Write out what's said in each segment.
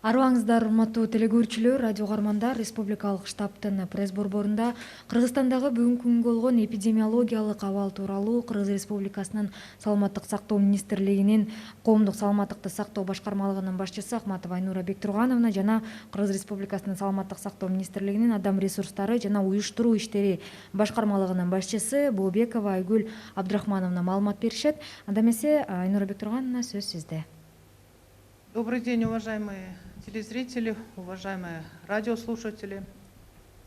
Арыбаңыздар, урматтуу телекөрүүчүлөр, радио каармандар, республикалык штабтын пресс борборунда Кыргызстандагы бүгүнкү күнгө болгон эпидемиологиялык абал тууралуу Кыргыз Республикасынын Саламаттык сактоо министрлигинин Коомдук саламаттыкты сактоо башкармалыгынын башчысы Акматова Айнура Бектургановна жана Кыргыз Республикасынын Саламаттык сактоо министрлигинин Адам ресурстары жана уюштуруу иштери башкармалыгынын башчысы Бообекова Айгүл Абдрахмановна маалымат беришет. Анда эмесе Айнура Бектургановна, сөз сизде. Добрый день, уважаемые телезрители, уважаемые радиослушатели.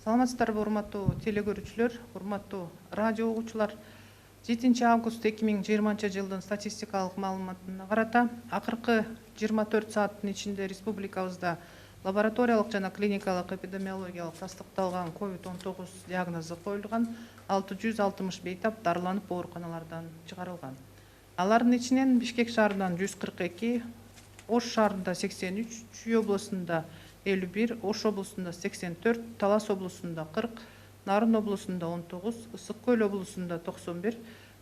Саламатсыздарбы, урматтуу телекөрүүчүлөр, урматтуу радио угуучулар. 7 август 2020 жылдын статистикалык маалыматына карата акыркы 24 сааттын ичинде республикабызда лабораториялык жана клиникалык эпидемиологиялык тастыкталган COVID-19 диагнозу коюлган 660 бейтап дарыланып ооруканалардан чыгарылган. Алардын ичинен Бишкек шаарынан 142, Ош шаарында 83, Чүй облусунда 51, Ош облусунда 84, Талас облусунда 40, Нарын облусунда 19, Ысык Көл облусунда 91,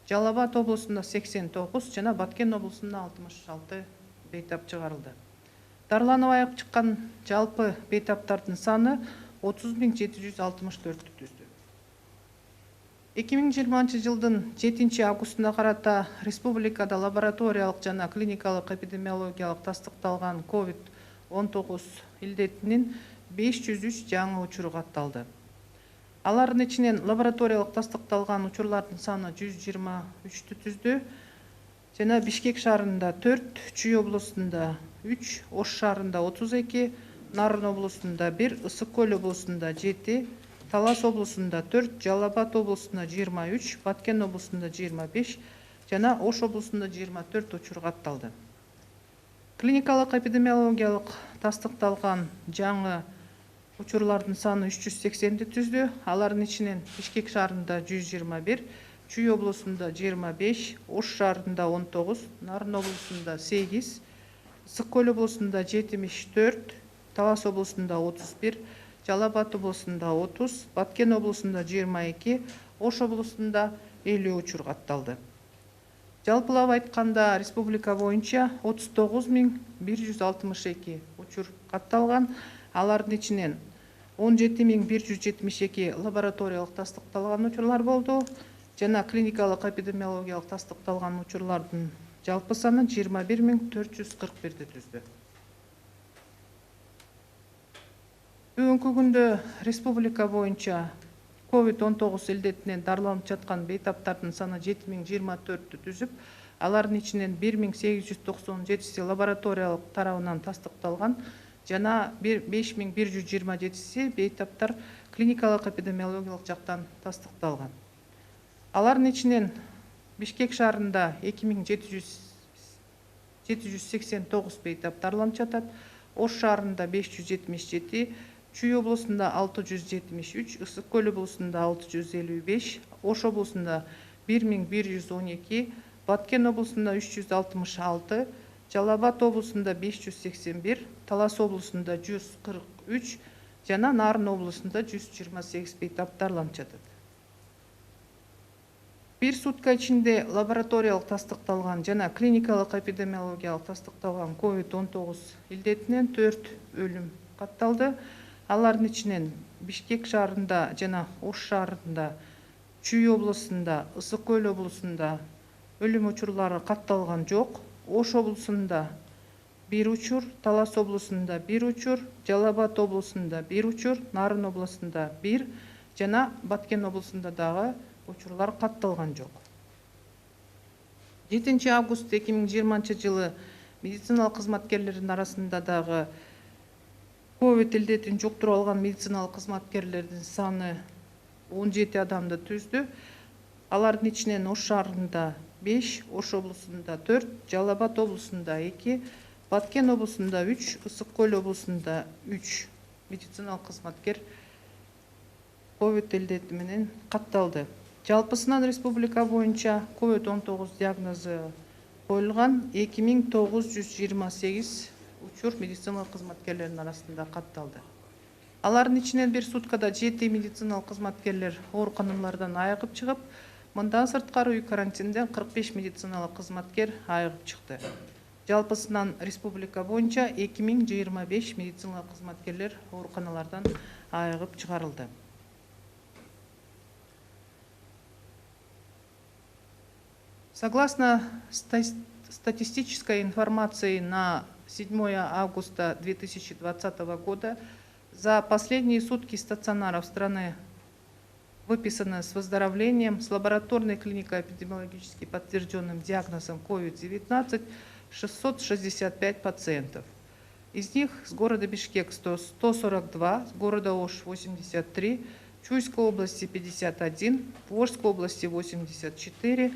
Жалал Абад облусунда 89 жана Баткен облусунда 66 бейтап чыгарылды. Дарыланып аяк чыккан жалпы бейтаптардын саны 30.764 түздү. 2020 жылдын 7 августуна карата республикада лабораториялык жана клиникалык эпидемиологиялык тастыкталган COVID-19 илдетинин 503 жаңы учуру катталды. Алардын ичинен лабораториялык тастыкталган учурлардын саны 123 түздү жана Бишкек шаарында 4, Чүй облусунда 3, Ош шаарында 32, Нарын облусунда 1, Ысык Көл облусунда 7, Талас облусунда 4, Жалал Абад облусунда 23, Баткен облусунда 25 жана Ош облусунда 24 учур катталды. Клиникалык эпидемиологиялык тастыкталган жаңы учурлардын саны 380 түздү. Алардын ичинен Бишкек шаарында 121, Чүй облусунда 25, Ош шаарында 19, Нарын облусунда 8, Ысык Көл облусунда 74, Талас облусунда 31, Жалал Абад облусунда 30, Баткен облусунда 22, Ош облусунда 50 учур катталды. Жалпылап айтканда республика боюнча 39.162 учур катталган. Алардын ичинен 17.172 лабораториялык тастыкталган учурлар болду жана клиникалык эпидемиологиялык тастыкталган учурлардын жалпы саны 21.441 түздү. Бүгүнкү күндө республика боюнча COVID-19 илдетинен дарыланып жаткан бейтаптардын саны 7024 түзүп, алардын ичинен 1897 лабораториялык тарабынан тастыкталган жана 5127 бейтаптар клиникалык эпидемиологиялык жактан тастыкталган. Алардын ичинен Бишкек шаарында 2789 бейтап дарыланып жатат, Ош шаарында 577, Чүй облусунда 673, Ысык Көл облусунда 655, Ош облусунда 1112, Баткен облусунда 366, Жалал Абад облусунда 581, Талас облусунда 143 жана Нарын облусунда 128 бейтап дарыланып жатат. Бир сутка ичинде лабораториялык тастыкталган жана клиникалык эпидемиологиялык тастыкталган COVID-19 илдетинен 4 өлүм катталды. Алардын ичинен Бишкек шаарында жана Ош шаарында, Чүй облусунда, Ысык Көл облусунда өлүм учурлары катталган жок. Ош облусунда 1 учур, Талас облусунда 1 учур, Жалал Абад облусунда 1 учур, Нарын облусунда 1 жана Баткен облусунда дагы учурлар катталган жок. 7 август 2020 жылы медициналык кызматкерлердин арасында дагы COVID илдетин жуктуруп алган медициналык кызматкерлердин саны 17 адамды түздү. Алардын ичинен Ош шаарында 5, Ош облусунда 4, Жалал Абад облусунда 2, Баткен облусунда 3, Ысык Көл облусунда 3 медициналык кызматкер COVID илдети менен катталды. Жалпысынан республика боюнча COVID-19 диагнозу коюлган 2928 учур медициналык кызматкерлердин арасында катталды. Алардын ичинен бир суткада 7 медициналык кызматкерлер ооруканалардан айыгып чыгып, мындан сырткары үй карантинден 45 медициналык кызматкер айыгып чыкты. Жалпысынан республика боюнча 2025 медициналық қызметкерлер ооруканалардан айыгып чыгарылды. Согласно статистической информации на 7 августа 2020 года, за последние сутки стационаров страны выписано с выздоровлением с лабораторной клинико-эпидемиологически подтвержденным диагнозом COVID-19 665 пациентов. Из них с города Бишкек 142, с города Ош 83, Чуйской области 51, Волжской области 84,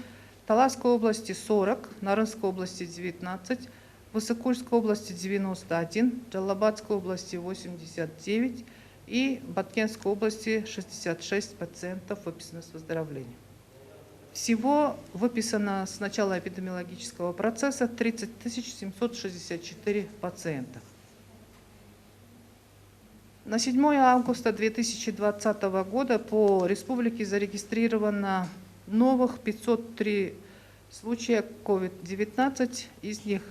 Таласской области 40, Нарынской области 19, Высокольской области 91, Джалабадской области 89 и Баткенской области 66 пациентов выписано с выздоровлением. Всего выписано с начала эпидемиологического процесса 30 764 пациента. На 7 августа 2020 года по республике зарегистрировано новых 503 случая COVID-19, из них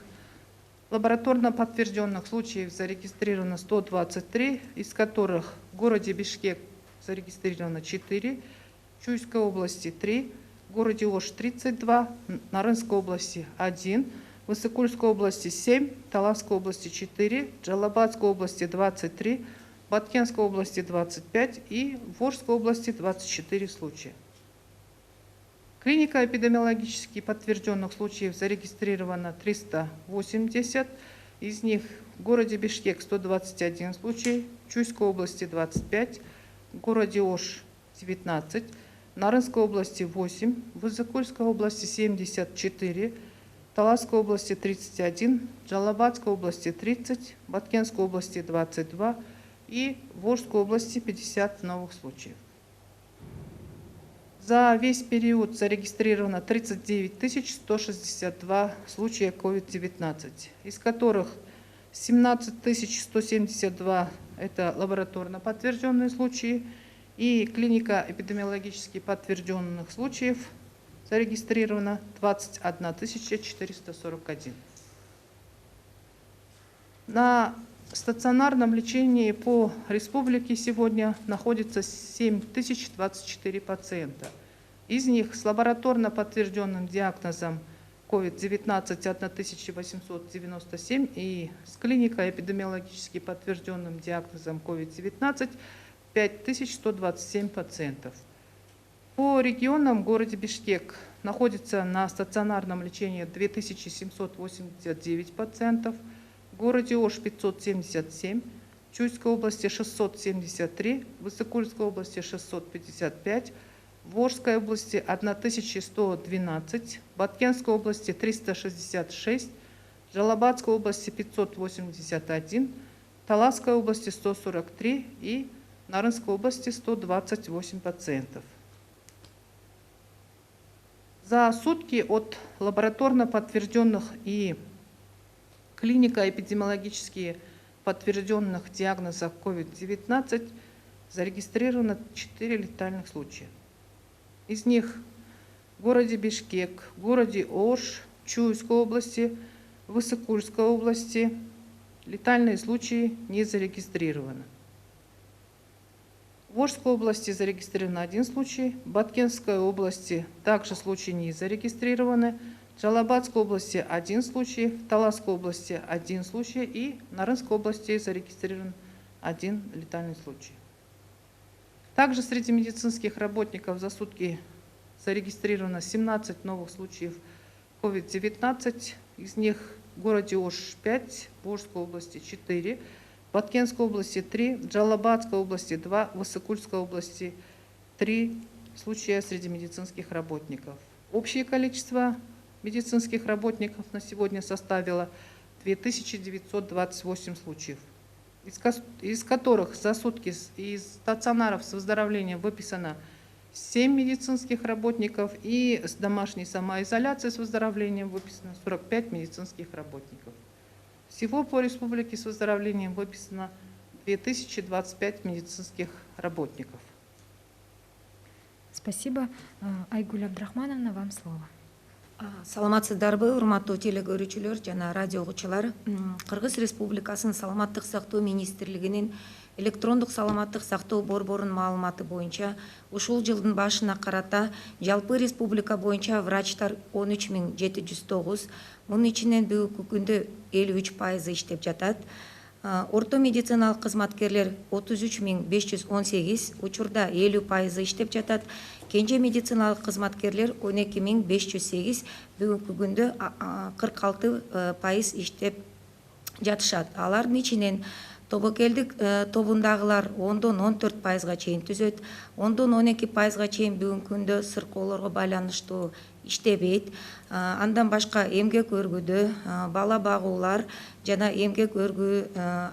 лабораторно подтвержденных случаев зарегистрировано 123, из которых в городе Бишкек зарегистрировано 4, в Чуйской области 3, в городе Ош 32, Нарынской области 1, в Высокольской области 7, Таласской области 4, Джалабадской области 23, Баткенской области 25 и в Волжской области 24 случая. Клиника эпидемиологически подтвержденных случаев зарегистрировано 380, из них в городе Бишкек 121 случай, в Чуйской области 25, в городе Ош 19, в Нарынской области 8, в Высокольской области 74, в Таласской области 31, в Джалабадской области 30, в Баткенской области 22 и в Волжской области 50 новых случаев. За весь период зарегистрировано 39 162 случая COVID-19, из которых 17 172 это лабораторно подтвержденные случаи, и клиника эпидемиологически подтвержденных случаев зарегистрировано 21 441. На стационарном лечении по республике сегодня находится 7024 пациента. Из них с лабораторно подтвержденным диагнозом COVID-19 1897 и с клинико-эпидемиологически подтвержденным диагнозом COVID-19 5127 пациентов. По регионам в городе Бишкек находится на стационарном лечении 2789 пациентов, в городе Ош 577, в Чуйской области 673, в Высокольской области 655, в Волжской области 1112, в Баткенской области 366, в Джалабадской области 581, в Таласской области 143 и в Нарынской области 128 пациентов. За сутки от лабораторно подтвержденных и клинико-эпидемиологически подтвержденных диагнозов COVID-19 зарегистрировано 4 летальных случая. Из них в городе Бишкек, в городе Ош, Чуйской области, Высокольской области летальные случаи не зарегистрированы. В Волжской области зарегистрирован 1 случай, в Баткенской области также случаи не зарегистрированы, в Джалабадской области 1 случай, в Таласской области 1 случай и в Нарынской области зарегистрирован 1 летальный случай. Также среди медицинских работников за сутки зарегистрировано 17 новых случаев COVID-19, из них в городе Ош 5, в Волжской области 4, в Баткенской области 3, в Джалабадской области 2, в Высокольской области 3 случая среди медицинских работников. Общее количество медицинских работников на сегодня составило 2928 случаев, из которых за сутки из стационаров с выздоровлением выписано 7 медицинских работников и с домашней самоизоляцией с выздоровлением выписано 45 медицинских работников. Всего по республике с выздоровлением выписано 2025 медицинских работников. Спасибо. Айгуль Абдрахмановна, вам слово. Саламатсыздарбы, урматтуу телекөрүүчүлөр жана радио угуучулар. Кыргыз Республикасынын Саламаттык сактоо министрлигинин электрондук саламаттык сактоо борборунун маалыматы боюнча ушул жылдын башына карата жалпы республика боюнча врачтар 13.709, мунун ичинен бүгүнкү күндө 53% иштеп жатат. Орто медициналык кызматкерлер 33.518, учурда 50% иштеп жатат. Кенже медициналык кызматкерлер 12.508, бүгүнкү күндө 46% иштеп жатышат. Алардын ичинен тобокелдик тобундагылар 10-14%га чейин түзөт, 10-12%га чейин бүгүнкү күндө сыркоолорго байланыштуу иштебейт. Андан башка эмгек өргүдө, бала багуулар жана эмгек өргүү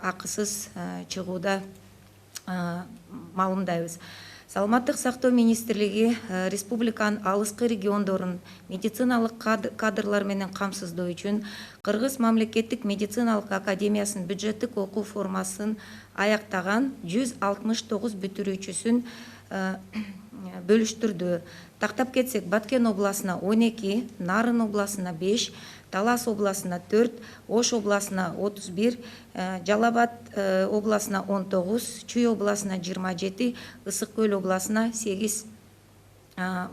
акысыз чыгууда маалымдайбыз. Саламаттык сактоо министрлиги республиканын алыскы региондорун медициналык кадрлар менен камсыздоо үчүн Кыргыз мамлекеттик медициналык академиясынын бюджеттик окуу формасын аяктаган 169 бүтүрүүчүсүн бөлүштүрдү. Тактап кетсек, Баткен областына 12, Нарын областына 5, Талас областына 4, Ош областына 31, Жалал-Абад областына 19, Чүй областына 27, Ысык Көл областына 8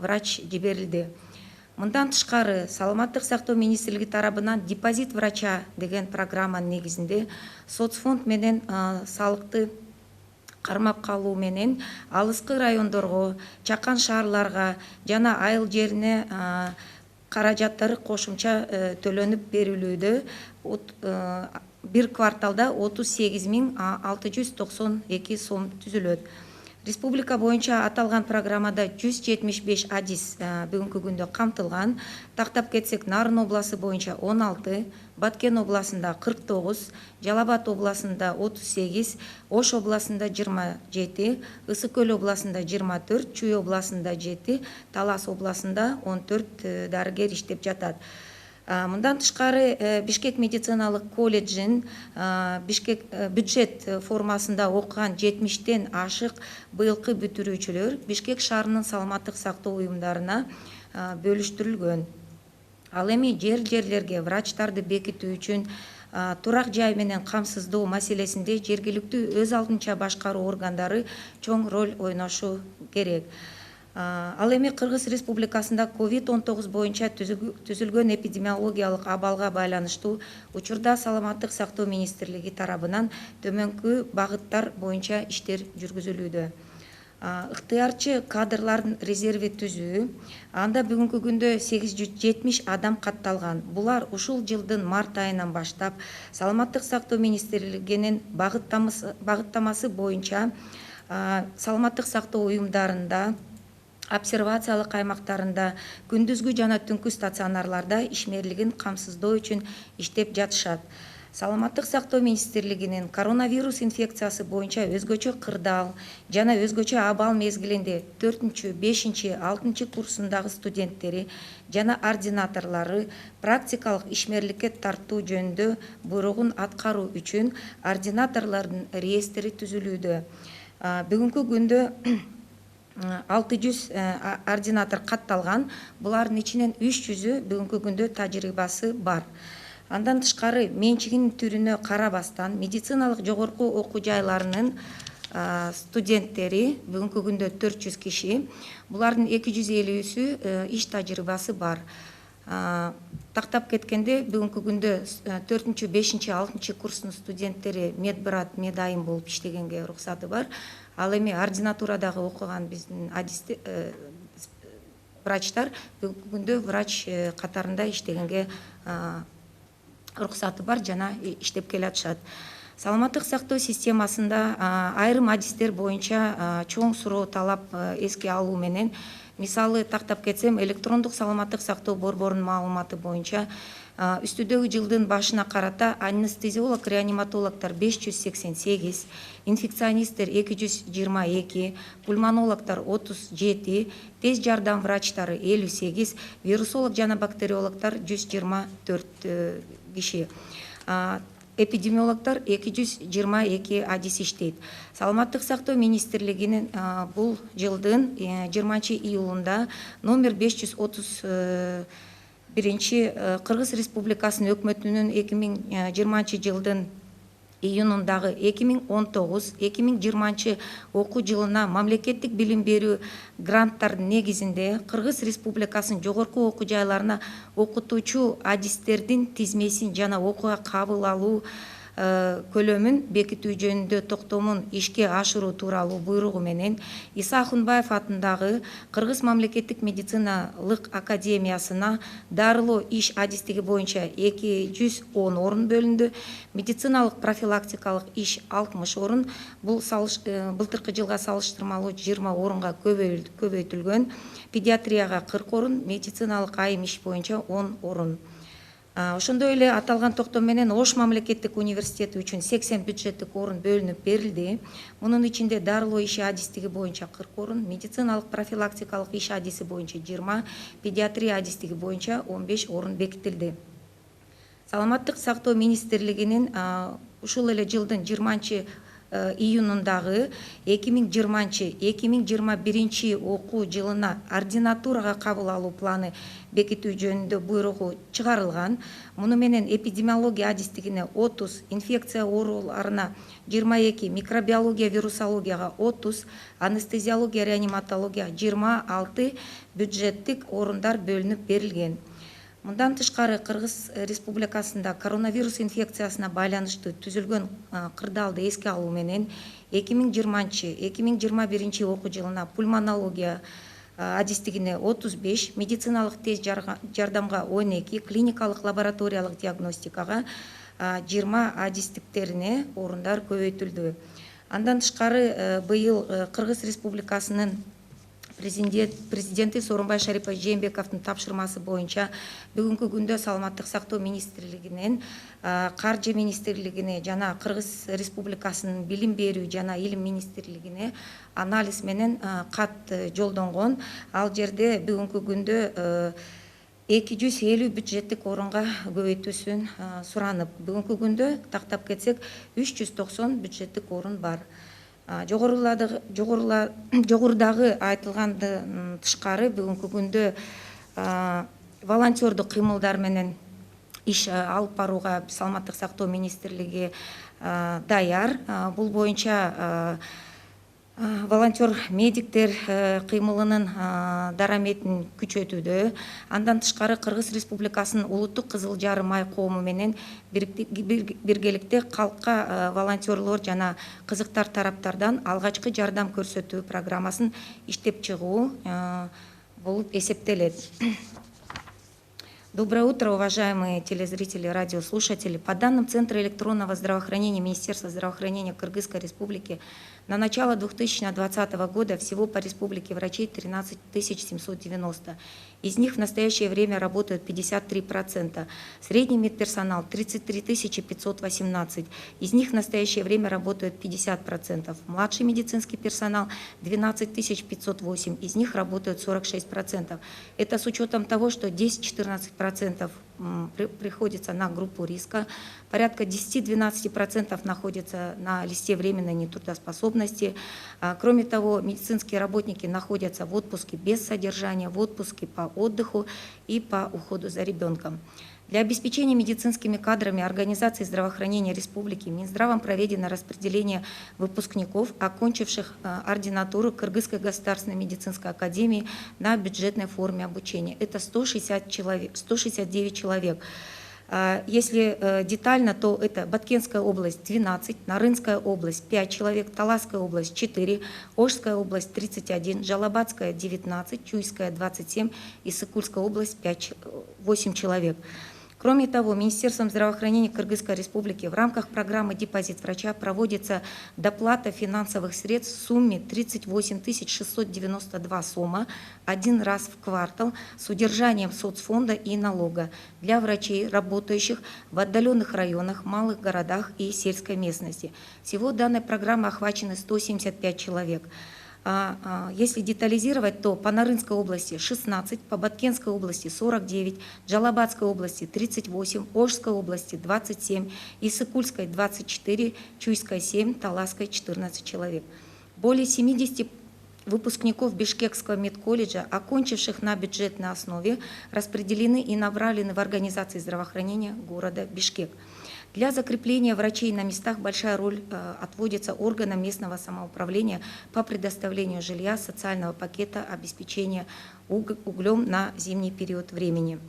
врач жиберилди. Мындан тышкары Саламаттык сактоо министрлиги тарабынан депозит врача деген программанын негизинде соцфонд менен салыкты кармап калуу менен алыскы райондорго, чакан шаарларга жана айыл жерине каражаттары кошумча төлөнүп берилүүдө. Бир кварталда 38.692 сом түзүлөт. Республика боюнча аталган программада 175 адис бүгүнкү күндө камтылган. Тактап кетсек, Нарын областы боюнча 16, Баткен областында 49, Жалал-Абад областында 38, Ош областында 27, Ысык Көл областында 24, Чүй областында 7, Талас областында 14 дарыгер иштеп жатат. Мындан тышкары Бишкек медициналык колледжин Бишкек бюджет формасында окуган 70тен ашык быйылкы бүтүрүүчүлөр Бишкек шаарынын саламаттык сактоо уюмдарына бөлүштүрүлгөн. Ал эми жерлерге врачтарды бекитүү үчүн турак жай менен камсыздоо маселесинде жергиликтүү өз алдынча башкаруу органдары чоң роль ойношу керек. Ал эми Кыргыз Республикасында COVID-19 боюнча түзүлгөн эпидемиологиялык абалга байланыштуу учурда Саламаттык сактоо министрлиги тарабынан төмөнкү багыттар боюнча иштер жүргүзүлүүдө. Ыктыярчы кадрлардын резерви түзүү, анда бүгүнкү күндө 870 адам катталган. Булар ушул жылдын март айынан баштап Саламаттык сактоо министрлигинин багыттамасы боюнча саламаттык сактоо уюмдарында, обсервациялык аймактарында, күндүзгү жана түнкү стационарларда ишмерлигин камсыздоо үчүн иштеп жатышат. Саламаттык сактоо министрлигинин коронавирус инфекциясы боюнча өзгөчө кырдаал жана өзгөчө абал мезгилинде 4-5, 6 курсундагы студенттери жана ординаторлору практикалык ишмерликке тартуу жөнүндө буйругун аткаруу үчүн ординаторлордун реестри түзүлүүдө. Бүгүнкү күндө 600 ординатор катталган, булардын ичинен 300-ü бүгүнкү күндө тажрыйбасы бар. Андан тышкары менчигинин түрүнө карабастан медициналык жогорку окуу жайларынын студенттери бүгүнкү күндө 400 киши, булардын 250-сü иш тажрыйбасы бар. Тактап кеткенде бүгүнкү күндө 4, 5, 6 курстун студенттери медбрат, медайым болуп иштегенге уруксаты бар. Ал эми ординатурадагы окуган биздин врачтар бүгүнкү күндө врач катарында иштегенге уруксаты бар жана иштеп келатышат. Саламаттык сактоо системасында айрым адистер боюнча чоң суроо талап эске алуу менен, мисалы тактап кетсем, электрондук саламаттык сактоо борборунун маалыматы боюнча үстүдөгү жылдын башына карата анестезиолог, реаниматологдор 588, инфекционисттер 222, пульмонологдор 37, тез жардам врачтары 58, вирусолог жана бактериологдор 124 киши. Эпидемиологдор 222 адис иштейт. Саламаттык сактоо министрлигинин бул жылдын 20 июлунда номер 530 биринчи Кыргыз Республикасынын өкмөтүнүн 2020 жылдын июнундагы 2019-2020 окуу жылына мамлекеттик билим берүү гранттардын негизинде Кыргыз Республикасынын жогорку окуу жайларына окутуучу адистердин тизмесин жана окууга кабыл алуу көлөмүн бекитүү жөнүндө токтомун ишке ашыруу тууралуу буйругу менен Иса Акунбаев атындагы Кыргыз мамлекеттик медициналык академиясына дарылоо иш адистиги боюнча 210 орун бөлүндү. Медициналык профилактикалык иш 60 орун, бул былтыркы жылга салыштырмалуу 20 орунга көбөйтүлгөн. Педиатрияга 40 орун, медициналык айым иш боюнча 10 орун. Ошондой эле аталган токтом менен Ош мамлекеттик университети үчүн 80 бюджеттик орун бөлүнүп берилди. Мунун ичинде дарылоо иши адистиги боюнча 40 орун, медициналык профилактикалык иш адиси боюнча 20, педиатрия адистиги боюнча 15 орун бекитилди. Саламаттык сактоо министрлигинин ушул эле жылдын 20 июнундагы 2020-2021 окуу жылына ординатурага кабыл алуу планы бекитүү жөнүндө буйругу чыгарылган. Муну менен эпидемиология адистигине 30, инфекция ооруларына 22, микробиология, вирусологияга 30, анестезиология, реаниматология 26 бюджеттик орундар бөлүнүп берилген. Мындан тышкары Кыргыз Республикасында коронавирус инфекциясына байланыштуу түзүлгөн кырдаалды эске алуу менен 2020-2021 окуу жылына пульмонология адистигине 35, медициналык тез жардамга 12, клиникалык лабораториялык диагностикага 20 адистиктерине орундар көбөйтүлдү. Андан тышкары быйыл Кыргыз Республикасынын Президенти Сооронбай Шарипов Жээнбековдун тапшырмасы боюнча бүгүнкү күндө Саламаттык сактоо министрлигинен, Каржы министрлигине жана Кыргыз Республикасынын Билим берүү жана Илим министрлигине анализ менен кат жолдонгон. Ал жерде бүгүнкү күндө 250 бюджеттик орунга көбөйтүүсүн суранып, бүгүнкү күндө тактап кетсек 390 бюджеттик орун бар. Жогорудагы айтылгандын тышкары бүгүнкү күндө волонтердук кыймылдар менен иш алып барууга Саламаттык сактоо министрлиги даяр. Бул боюнча волонтер медиктер кыймылынын дараметин күчөтүүдө. Андан тышкары Кыргыз Республикасынын улуттук Кызыл Жарым ай коому менен биргеликте калкка волонтерлор жана кызыктар тараптардан алгачкы жардам көрсөтүү программасын иштеп чыгуу болуп эсептелет. Доброе утро, уважаемые телезрители, радиослушатели. По данным Центра электронного здравоохранения Министерства здравоохранения Кыргызской Республики, на начало 2020 года всего по республике врачей 13 790. Из них в настоящее время работают 53%. Средний медперсонал 33 518. Из них в настоящее время работают 50%. Младший медицинский персонал 12 508. Из них работают 46%. Это с учетом того, что 10-14% приходится на группу риска, порядка 10-12% находятся на листе временной нетрудоспособности. Кроме того, медицинские работники находятся в отпуске без содержания, в отпуске по отдыху и по уходу за ребенком. Для обеспечения медицинскими кадрами организации здравоохранения республики Минздравом проведено распределение выпускников, окончивших ординатуру Кыргызской государственной медицинской академии на бюджетной форме обучения. Это 169 человек. Если детально, то это Баткенская область 12, Нарынская область 5 человек, Таласская область 4, Ошская область 31, Жалабатская 19, Чуйская 27 и Сыкульская область 8 человек. Кроме того, Министерством здравоохранения Кыргызской Республики в рамках программы «Депозит врача» проводится доплата финансовых средств в сумме 38 692 сомма один раз в квартал с удержанием соцфонда и налога для врачей, работающих в отдаленных районах, малых городах и сельской местности. Всего данной программы охвачены 175 человек. Если детализировать, то по Нарынской области 16, по Баткенской области 49, Джалабадской области 38, Ошской области 27, Исыкульской 24, Чуйской 7, Таласской 14 человек. Более 70% выпускников Бишкекского медколледжа, окончивших на бюджетной основе, распределены и направлены в организации здравоохранения города Бишкек. Для закрепления врачей на местах большая роль отводится органам местного самоуправления по предоставлению жилья, социального пакета, обеспечения углем на зимний период времени.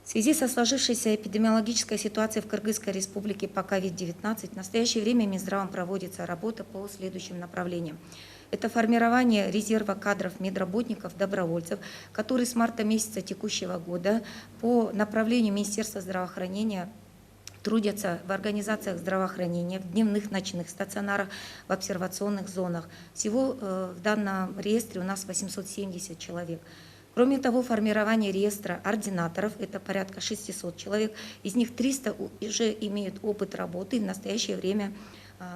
В связи со сложившейся эпидемиологической ситуацией в Кыргызской республике по COVID-19 в настоящее время Минздравом проводится работа по следующим направлениям. Это формирование резерва кадров медработников, добровольцев, которые с марта месяца текущего года по направлению Министерства здравоохранения трудятся в организациях здравоохранения, в дневных, ночных стационарах, в обсервационных зонах. Всего в данном реестре у нас 870 человек. Кроме того, формирование реестра ординаторов, это порядка 600 человек, из них 300 уже имеют опыт работы и в настоящее время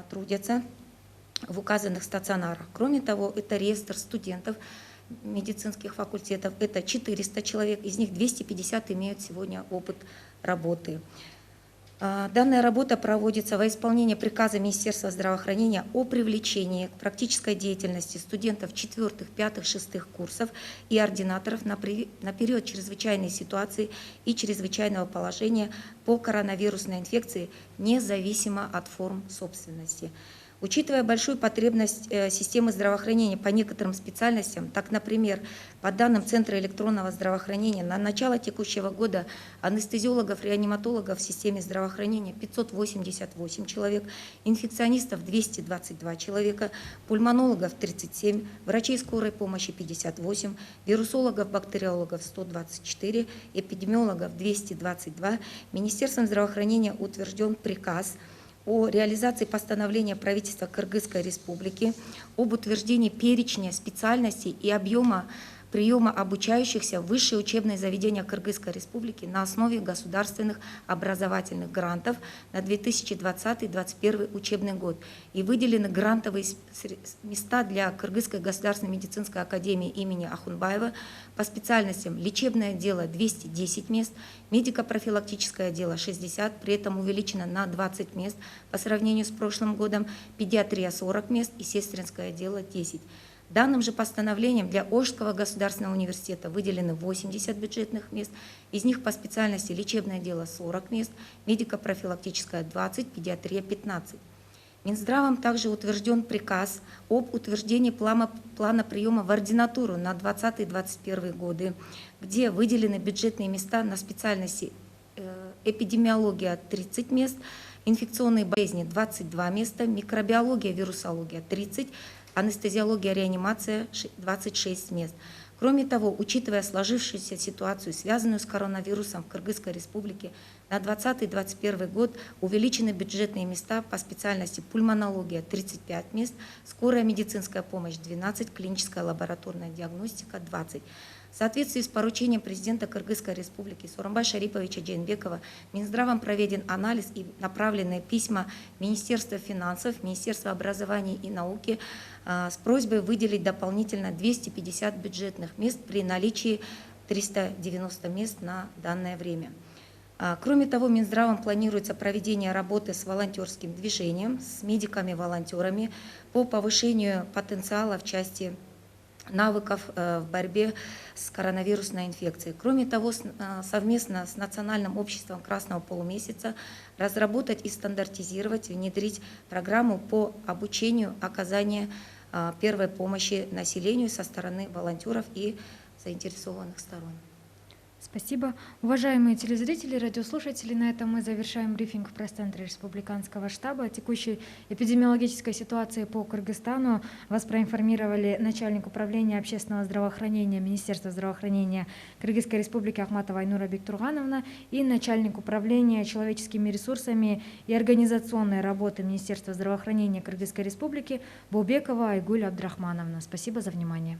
трудятся в указанных стационарах. Кроме того, это реестр студентов медицинских факультетов, это 400 человек, из них 250 имеют сегодня опыт работы. Данная работа проводится во исполнение приказа Министерства здравоохранения о привлечении к практической деятельности студентов 4, 5, 6 курсов и ординаторов на период чрезвычайной ситуации и чрезвычайного положения по коронавирусной инфекции, независимо от форм собственности. Учитывая большую потребность системы здравоохранения по некоторым специальностям, так, например, по данным Центра электронного здравоохранения, на начало текущего года анестезиологов, реаниматологов в системе здравоохранения 588 человек, инфекционистов 222 человека, пульмонологов 37, врачей скорой помощи 58, вирусологов, бактериологов 124, эпидемиологов 222. Министерством здравоохранения утвержден приказ о реализации постановления правительства Кыргызской Республики об утверждении перечня специальностей и объема приема обучающихся в высшие учебные заведения Кыргызской Республики на основе государственных образовательных грантов на 2020-2021 учебный год. И выделены грантовые места для Кыргызской государственной медицинской академии имени Ахунбаева по специальностям лечебное дело 210 мест, медико-профилактическое дело 60, при этом увеличено на 20 мест по сравнению с прошлым годом, педиатрия 40 мест и сестринское дело 10. Данным же постановлением для Ожского государственного университета выделены 80 бюджетных мест, из них по специальности лечебное дело 40 мест, медико-профилактическое 20, педиатрия 15. Минздравом также утвержден приказ об утверждении плана приема в ординатуру на 2020-2021 годы, где выделены бюджетные места на специальности эпидемиология 30 мест, инфекционные болезни 22 места, микробиология, вирусология 30, анестезиология, реанимация 26 мест. Кроме того, учитывая сложившуюся ситуацию, связанную с коронавирусом в Кыргызской Республике, на 2020-2021 год увеличены бюджетные места по специальности пульмонология 35 мест, скорая медицинская помощь 12, клиническая лабораторная диагностика 20. В соответствии с поручением президента Кыргызской Республики Сооронбая Шариповича Жээнбекова Минздравом проведен анализ и направленные письма Министерства финансов, Министерства образования и науки с просьбой выделить дополнительно 250 бюджетных мест при наличии 390 мест на данное время. Кроме того, Минздравом планируется проведение работы с волонтерским движением, с медиками-волонтерами по повышению потенциала в части навыков в борьбе с коронавирусной инфекцией. Кроме того, совместно с Национальным обществом Красного полумесяца разработать и стандартизировать, внедрить программу по обучению оказания первой помощи населению со стороны волонтеров и заинтересованных сторон. Спасибо. Уважаемые телезрители, радиослушатели, на этом мы завершаем брифинг в пресс-центре Республиканского штаба. О текущей эпидемиологической ситуации по Кыргызстану вас проинформировали начальник управления общественного здравоохранения Министерства здравоохранения Кыргызской Республики Ахматова Айнура Бектургановна и начальник управления человеческими ресурсами и организационной работы Министерства здравоохранения Кыргызской Республики Баубекова Айгуль Абдрахмановна. Спасибо за внимание.